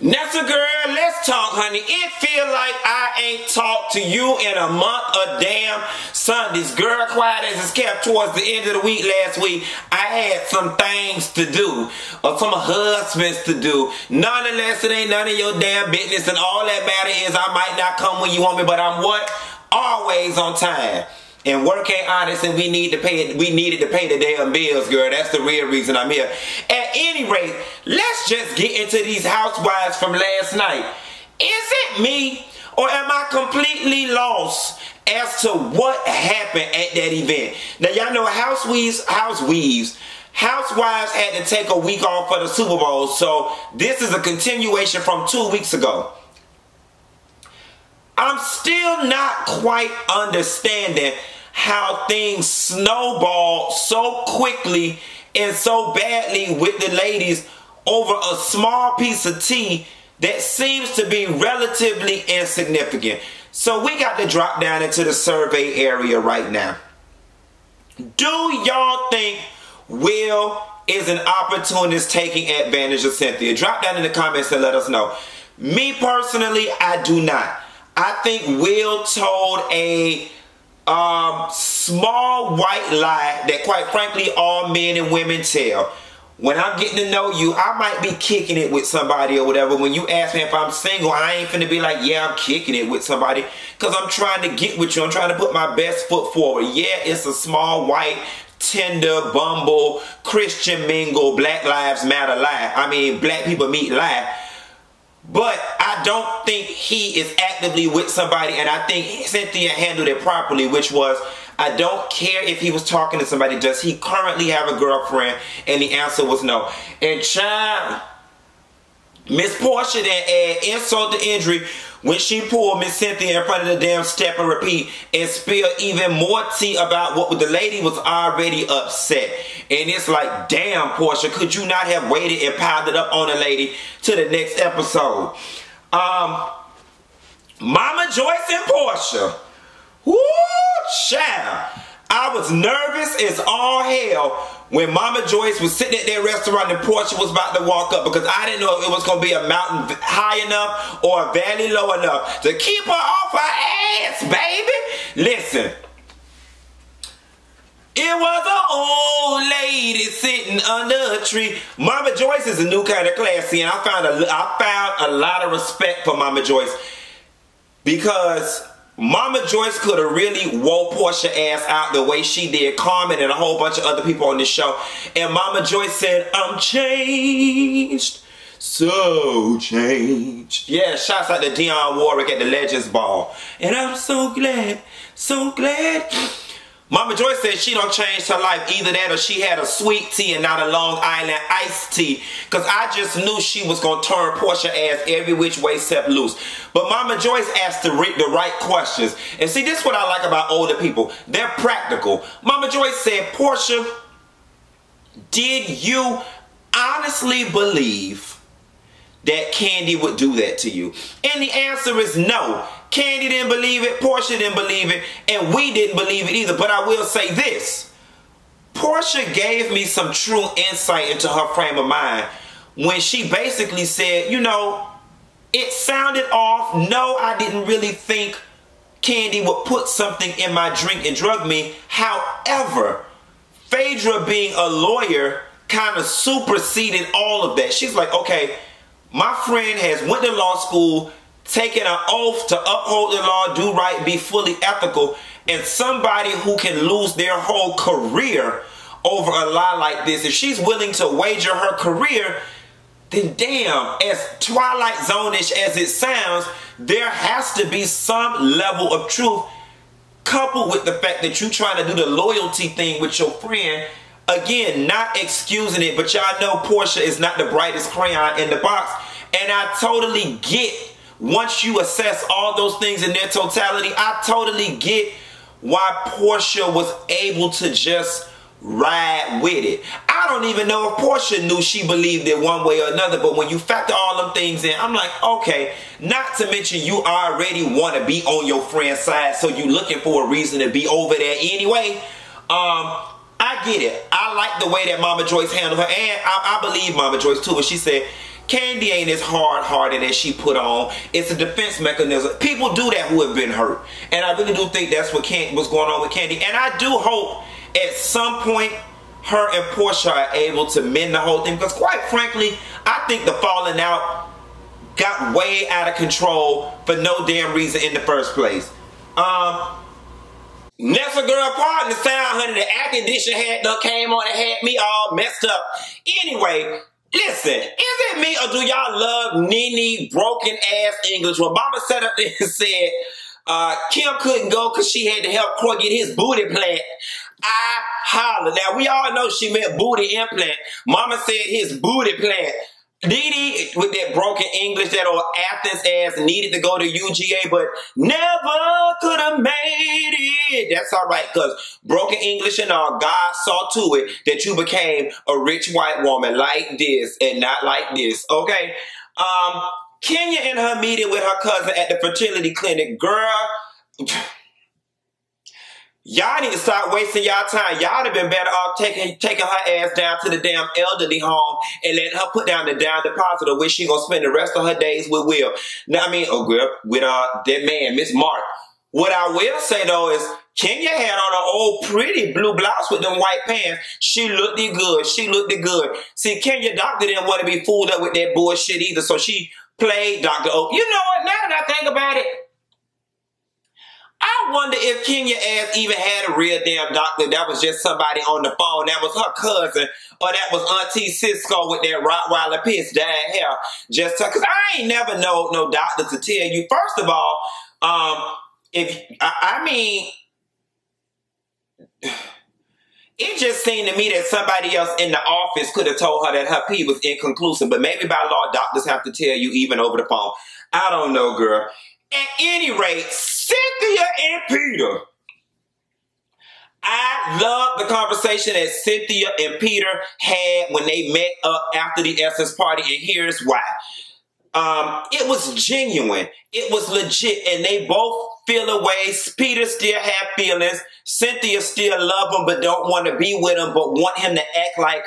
Nessa girl, let's talk, honey. It feel like I ain't talked to you in a month of damn Sundays. Girl, quiet as it's kept towards the end of the week last week. I had some things to do, or some husbands to do. Nonetheless, it ain't none of your damn business, and all that matter is I might not come when you want me, but I'm what? Always on time. And work ain't honest, and we needed to pay the damn bills, girl. That's the real reason I'm here. At any rate, let's just get into these housewives from last night. Is it me, or am I completely lost as to what happened at that event? Now, y'all know Housewives had to take a week off for the Super Bowl, so this is a continuation from 2 weeks ago. I'm still not quite understanding how things snowballed so quickly and so badly with the ladies over a small piece of tea that seems to be relatively insignificant. So we got to drop down into the survey area right now. Do y'all think Will is an opportunist taking advantage of Cynthia? Drop down in the comments and let us know. Me personally, I do not. I think Will told a small white lie that quite frankly all men and women tell. When I'm getting to know you, I might be kicking it with somebody or whatever. When you ask me if I'm single, I ain't finna be like, yeah, I'm kicking it with somebody, because I'm trying to get with you. I'm trying to put my best foot forward. Yeah, it's a small white Tinder, Bumble, Christian mingle, Black Lives Matter lie. I mean, black people meet lie. But I don't think he is actively with somebody, and I think Cynthia handled it properly, which was, I don't care if he was talking to somebody, does he currently have a girlfriend? And the answer was no. And child, Miss Porsha then add insult to injury when she pulled Miss Cynthia in front of the damn step and repeat and spilled even more tea about what the lady was already upset. And it's like, damn, Porsha, could you not have waited and piled it up on the lady to the next episode? Mama Joyce and Porsha. Woo, child. I was nervous as all hell when Mama Joyce was sitting at that restaurant and Porsha was about to walk up, because I didn't know if it was going to be a mountain high enough or a valley low enough to keep her off her ass, baby. Listen. It was an old lady sitting under a tree. Mama Joyce is a new kind of classy, and I found a lot of respect for Mama Joyce, because Mama Joyce could have really wore Porsha ass out the way she did, Carmen and a whole bunch of other people on this show. And Mama Joyce said, I'm changed. So changed. Yeah, shouts out to Dionne Warwick at the Legends Ball. And I'm so glad, so glad. Mama Joyce said she done changed her life. Either that or she had a sweet tea and not a Long Island iced tea. Because I just knew she was going to turn Porsha ass every which way except loose. But Mama Joyce asked the right questions. And see, this is what I like about older people. They're practical. Mama Joyce said, Porsha, did you honestly believe that Kandi would do that to you? And the answer is no. Kandi didn't believe it, Porsha didn't believe it, and we didn't believe it either. But I will say this. Porsha gave me some true insight into her frame of mind when she basically said, you know, it sounded off. No, I didn't really think Kandi would put something in my drink and drug me. However, Phaedra being a lawyer kind of superseded all of that. She's like, okay, my friend has went to law school, taking an oath to uphold the law, do right, be fully ethical, and somebody who can lose their whole career over a lie like this, if she's willing to wager her career, then damn, as Twilight Zone-ish as it sounds, there has to be some level of truth coupled with the fact that you're trying to do the loyalty thing with your friend. Again, not excusing it, but y'all know Porsha is not the brightest crayon in the box, and I totally get, once you assess all those things in their totality, I totally get why Porsha was able to just ride with it. I don't even know if Porsha knew she believed it one way or another, but when you factor all them things in, I'm like, okay, not to mention you already want to be on your friend's side, so you looking for a reason to be over there anyway. I get it. I like the way that Mama Joyce handled her, and I believe Mama Joyce too when she said, Kandi ain't as hard-hearted as she put on. It's a defense mechanism. People do that who have been hurt. And I really do think that's what's going on with Kandi. And I do hope at some point her and Porsha are able to mend the whole thing. Because quite frankly, I think the falling out got way out of control for no damn reason in the first place. Next girl partner sound, honey, the air conditioner had came on and had me all messed up. Anyway, listen, is it me or do y'all love NeNe broken ass English? When mama sat up there and said Kim couldn't go because she had to help Croy get his booty plant, I holler. Now we all know she meant booty implant. Mama said his booty plant. NeNe, with that broken English, that old Athens ass, needed to go to UGA, but never could have made it. That's all right, because broken English and all, God saw to it that you became a rich white woman like this and not like this, okay? Kenya in her meeting with her cousin at the fertility clinic, girl, y'all need to start wasting y'all time. Y'all have been better off taking her ass down to the damn elderly home and letting her put down the down deposit of which she gonna spend the rest of her days with Will. Now, I mean, oh girl, with that man, Miss Mark. What I will say though is Kenya had on an old pretty blue blouse with them white pants. She looked good. She looked good. See, Kenya doctor didn't want to be fooled up with that bullshit either, so she played Dr. Oak. You know what? Now that I think about it, I wonder if Kenya ass even had a real damn doctor. That was just somebody on the phone. That was her cousin. Or that was Auntie Cisco with that Rottweiler piss dyed hair. Just because I ain't never know no doctor to tell you. First of all, it just seemed to me that somebody else in the office could have told her that her pee was inconclusive. But maybe by law, doctors have to tell you even over the phone. I don't know, girl. At any rate, Cynthia and Peter. I love the conversation that Cynthia and Peter had when they met up after the Essence party, and here's why. It was genuine. It was legit, and they both feel away. Peter still have feelings. Cynthia still love him, but don't want to be with him, but want him to act like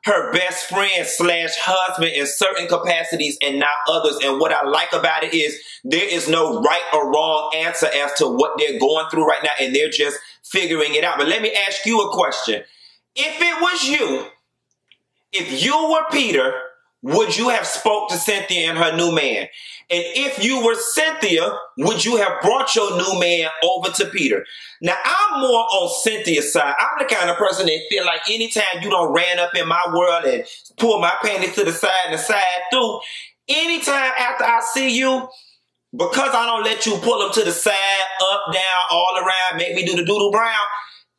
her best friend / husband in certain capacities and not others. And what I like about it is there is no right or wrong answer as to what they're going through right now, and they're just figuring it out. But let me ask you a question. If it was you, if you were Peter, would you have spoke to Cynthia and her new man? And if you were Cynthia, would you have brought your new man over to Peter? Now, I'm more on Cynthia's side. I'm the kind of person that feel like anytime you don't ran up in my world and pull my panties to the side and the side through, anytime after I see you, because I don't let you pull them to the side, up, down, all around, make me do the doodle brown,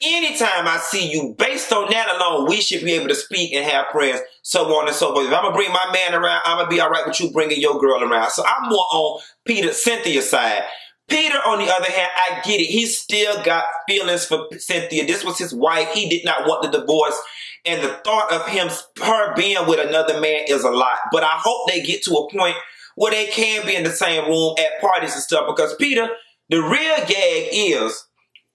anytime I see you, based on that alone, we should be able to speak and have prayers, so on and so forth. If I'm going to bring my man around, I'm going to be all right with you bringing your girl around. So I'm more on Cynthia's side. Peter, on the other hand, I get it. He still got feelings for Cynthia. This was his wife. He did not want the divorce. And the thought of her being with another man is a lot. But I hope they get to a point where they can be in the same room at parties and stuff. Because Peter, the real gag is,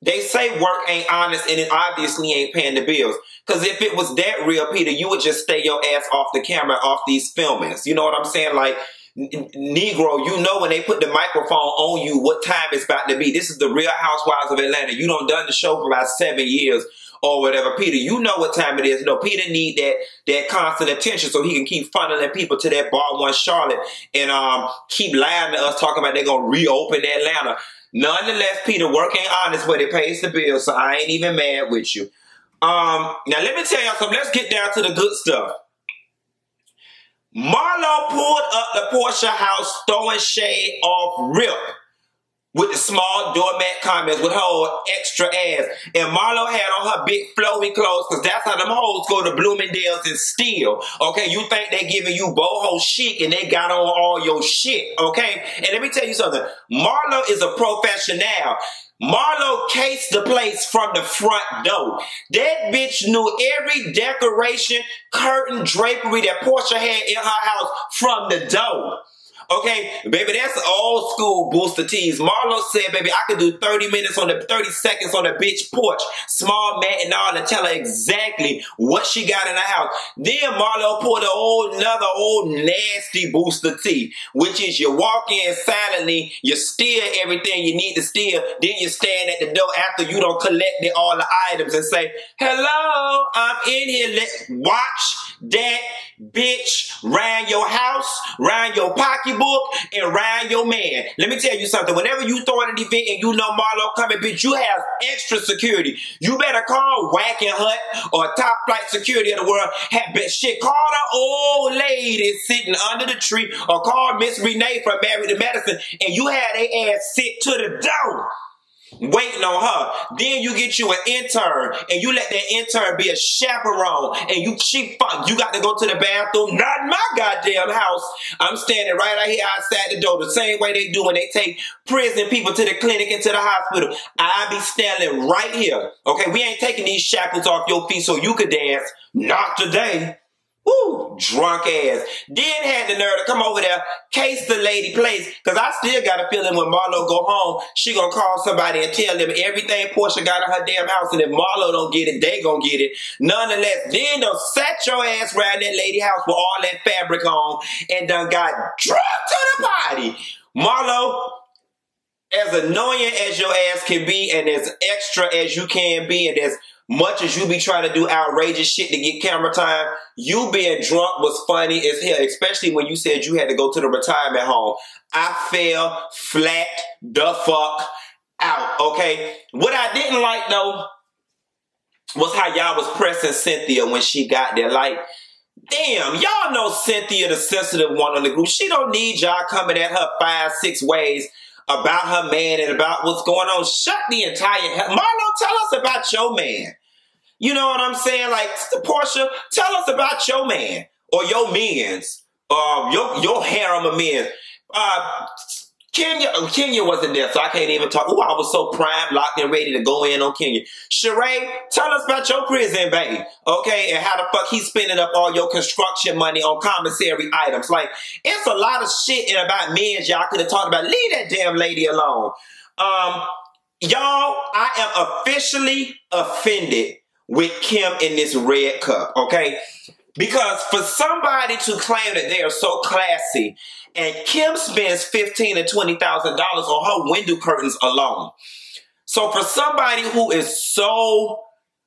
they say work ain't honest and it obviously ain't paying the bills. Because if it was that real, Peter, you would just stay your ass off the camera, off these filmings. You know what I'm saying? Like, Negro, you know when they put the microphone on you what time it's about to be. This is the Real Housewives of Atlanta. You done the show for about 7 years or whatever. Peter, you know what time it is. No, Peter need that constant attention so he can keep funneling people to that bar one Charlotte and keep lying to us talking about they're going to reopen Atlanta. Nonetheless, Peter, work ain't honest, but it pays the bills, so I ain't even mad with you. Now, let me tell y'all something. Let's get down to the good stuff. Marlo pulled up the Porsha house throwing shade off rip with the small doormat comments with her old extra ass. And Marlo had on her big flowy clothes because that's how them hoes go to Bloomingdale's and steal. Okay, you think they giving you boho chic and they got on all your shit, okay? And let me tell you something. Marlo is a professional. Marlo cased the place from the front door. That bitch knew every decoration, curtain, drapery that Porsha had in her house from the door. Okay, baby, that's old school Booster T's. Marlo said, baby, I could do 30 minutes on the 30 seconds on the bitch porch, small mat and all, to tell her exactly what she got in the house. Then Marlo pulled another old nasty Booster T, which is you walk in silently, you steal everything you need to steal, then you stand at the door after you don't collect all the items and say, hello, I'm in here. Let's watch that bitch round your house, round your pocketbook, and round your man. Let me tell you something. Whenever you throw in an event and you know Marlo coming, bitch, you have extra security. You better call Whack and Hut or Top Flight Security of the world. Shit, call the old lady sitting under the tree, or call Miss Renee from Married to Medicine, and you have their ass sit to the door waiting on her. Then you get you an intern, and you let that intern be a chaperone, and you got to go to the bathroom, not in my goddamn house. I'm standing right out here outside the door, the same way they do when they take prison people to the clinic and to the hospital. I be standing right here. Okay, we ain't taking these shackles off your feet so you could dance. Not today. Woo, drunk ass. Then had the nerve to come over there, case the lady place, because I still got a feeling when Marlo go home, she gonna call somebody and tell them everything Porsha got in her damn house, and if Marlo don't get it, they gonna get it. Nonetheless, then they'll set your ass around that lady house with all that fabric on and done got drunk to the party. Marlo, as annoying as your ass can be and as extra as you can be and as much as you be trying to do outrageous shit to get camera time, you being drunk was funny as hell, especially when you said you had to go to the retirement home. I fell flat the fuck out, okay? What I didn't like, though, was how y'all was pressing Cynthia when she got there. Like, damn, y'all know Cynthia, the sensitive one on the group. She don't need y'all coming at her 5-6 ways about her man and about what's going on. Shut the entire hell. Marlo, tell us about your man. You know what I'm saying? Like, Porsha, tell us about your man or your men's, your harem of men. Kenya wasn't there, so I can't even talk. Ooh, I was so primed, locked, and ready to go in on Kenya. Sheree, tell us about your prison baby, okay? And how the fuck he's spending up all your construction money on commissary items. Like, it's a lot of shit about men y'all could have talked about. Leave that damn lady alone. Y'all, I am officially offended with Kim in this red cup, okay? Because for somebody to claim that they are so classy, and Kim spends $15,000 to $20,000 on her window curtains alone. So for somebody who is so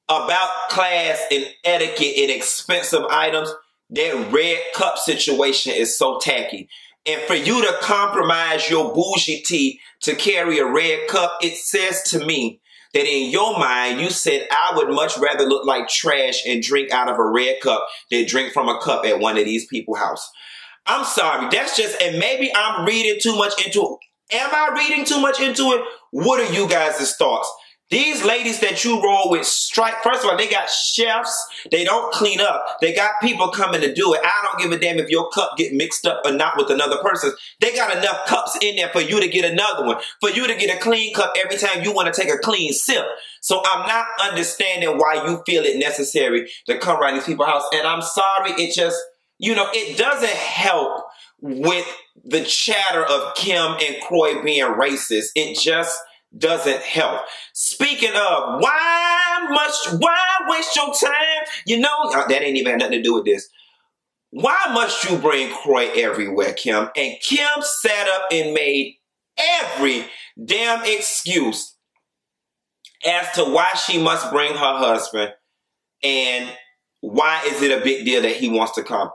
about class and etiquette and expensive items, that red cup situation is so tacky. And for you to compromise your bougie tea to carry a red cup, it says to me that in your mind, you said, I would much rather look like trash and drink out of a red cup than drink from a cup at one of these people's house. I'm sorry, that's just, and maybe I'm reading too much into it. Am I reading too much into it? What are you guys' thoughts? These ladies that you roll with strike, first of all, they got chefs. They don't clean up. They got people coming to do it. I don't give a damn if your cup get mixed up or not with another person's. They got enough cups in there for you to get another one, for you to get a clean cup every time you want to take a clean sip. So I'm not understanding why you feel it necessary to come around these people's house. And I'm sorry, it just, you know, it doesn't help with the chatter of Kim and Kroy being racist. It just doesn't help. Speaking of, why waste your time? You know, that ain't even had nothing to do with this. Why must you bring Kroy everywhere, Kim? And Kim sat up and made every damn excuse as to why she must bring her husband and why is it a big deal that he wants to come.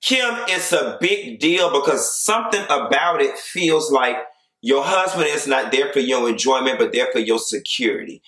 Kim, it's a big deal because something about it feels like your husband is not there for your enjoyment, but there for your security.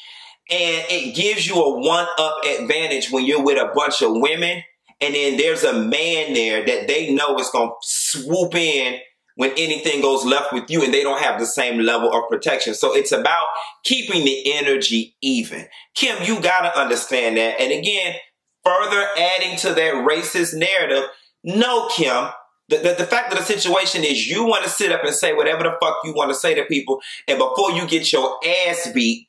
And it gives you a one-up advantage when you're with a bunch of women, and then there's a man there that they know is going to swoop in when anything goes left with you, and they don't have the same level of protection. So it's about keeping the energy even. Kim, you got to understand that. And again, further adding to that racist narrative, no, Kim, the fact of the situation is you want to sit up and say whatever the fuck you want to say to people, and before you get your ass beat,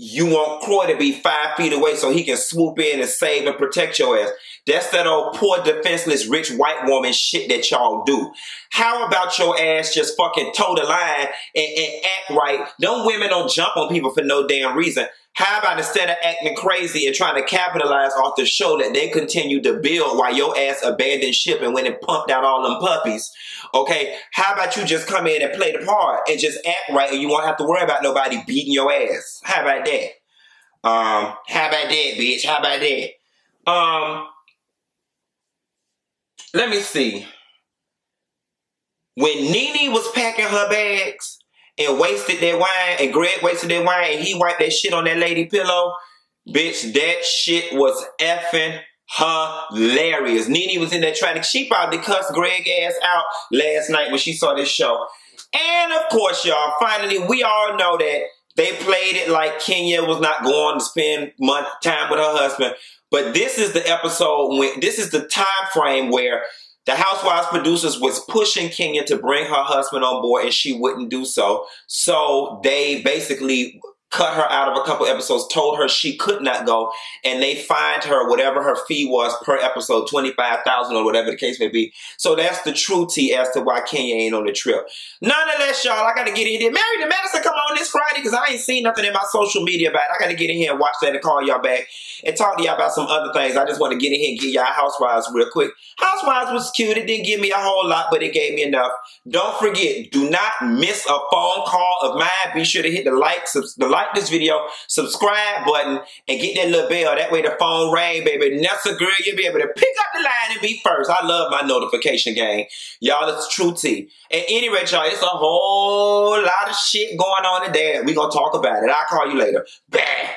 you want Croy to be 5 feet away so he can swoop in and save and protect your ass. That's that old poor, defenseless, rich white woman shit that y'all do. How about your ass just fucking toe the line and act right? Them women don't jump on people for no damn reason. How about instead of acting crazy and trying to capitalize off the show that they continue to build while your ass abandoned ship and went and pumped out all them puppies? Okay, how about you just come in and play the part and just act right and you won't have to worry about nobody beating your ass? How about that? How about that, bitch? How about that? Let me see. When NeNe was packing her bags and wasted that wine, and Greg wasted that wine, and he wiped that shit on that lady pillow, bitch, that shit was effing hilarious. NeNe was in there trying to, she probably cussed Greg ass out last night when she saw this show. And of course, y'all, finally, we all know that they played it like Kenya was not going to spend time with her husband. But this is the episode, this is the time frame where the Housewives producers was pushing Kenya to bring her husband on board and she wouldn't do so. So they basically cut her out of a couple episodes, told her she could not go, and they fined her whatever her fee was per episode, $25,000 or whatever the case may be. So that's the true tea as to why Kenya ain't on the trip. Nonetheless, y'all, I gotta get in here. Married to Madison come on this Friday because I ain't seen nothing in my social media about it. I gotta get in here and watch that and call y'all back and talk to y'all about some other things. I just want to get in here and give y'all Housewives real quick. Housewives was cute. It didn't give me a whole lot, but it gave me enough. Don't forget, do not miss a phone call of mine. Be sure to hit the like this video, subscribe button, and get that little bell. That way the phone ring, baby. Nessa girl, you'll be able to pick up the line and be first. I love my notification game. Y'all, it's true tea. At any rate, y'all, it's a whole lot of shit going on today. We're going to talk about it. I'll call you later. Bye.